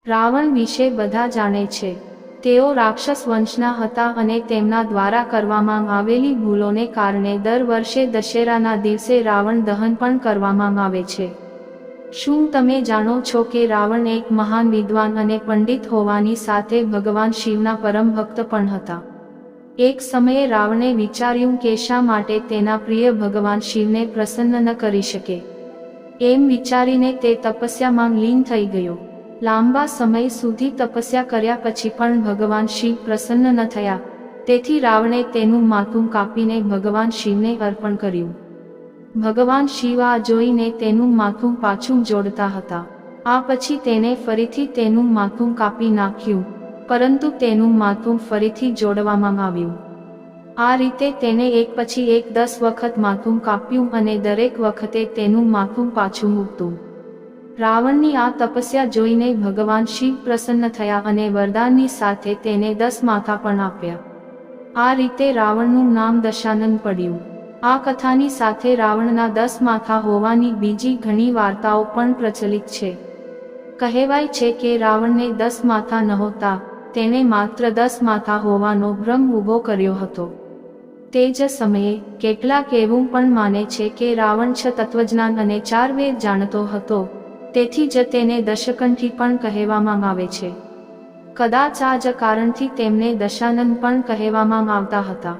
રાવણ વિશે બધા જાણે છે। તેઓ રાક્ષસ વંશના હતા અને તેમના દ્વારા કરવામાં આવેલી ભૂલોને કારણે દર વર્ષે દશેરાના દિવસે રાવણ દહન પણ કરવામાં આવે છે। શું તમે જાણો છો કે રાવણ એક મહાન વિદ્વાન અને પંડિત હોવાની સાથે ભગવાન શિવના પરમ ભક્ત પણ હતા। એક સમયે રાવણે વિચાર્યું કે શા માટે તેના પ્રિય ભગવાન શિવને પ્રસન્ન ન કરી શકે। એમ વિચારીને તે તપસ્યામાં લીન થઈ ગયો। લાંબા સમય સુધી તપસ્યા કર્યા પછી પણ ભગવાન શિવ પ્રસન્ન ન થયા, તેથી રાવણે તેનું માથું કાપીને ભગવાન શિવને અર્પણ કર્યું। ભગવાન શિવ આ જોઈને તેનું માથું પાછું જોડતા હતા। આ પછી તેને ફરીથી તેનું માથું કાપી નાખ્યું, પરંતુ તેનું માથું ફરીથી જોડવામાં આવ્યું। આ રીતે તેને એક પછી એક 10 વખત માથું કાપ્યું અને દરેક વખતે તેનું માથું પાછું મૂકતું। રાવણની આ તપસ્યા જોઈને ભગવાન શિવ પ્રસન્ન થયા અને વરદાનની સાથે તેને 10 માથા પણ આપ્યા। આ રીતે રાવણનું નામ દશાનન પડ્યું। આ કથાની સાથે રાવણના 10 માથા હોવાની બીજી ઘણી વાર્તાઓ પણ પ્રચલિત છે। કહેવાય છે કે રાવણને 10 માથા નહોતા, તેણે માત્ર 10 માથા હોવાનો ભ્રમ ઊભો કર્યો હતો। તે જ સમયે કેટલાક એવું પણ માને છે કે રાવણ 6 તત્વજ્ઞાન અને 4 વેદ જાણતો હતો, તેથી જ તેને દશકંઠી પણ કહેવામાં આવે છે। કદાચ આ જ કારણથી તેમને દશાનન પણ કહેવામાં આવતા હતા।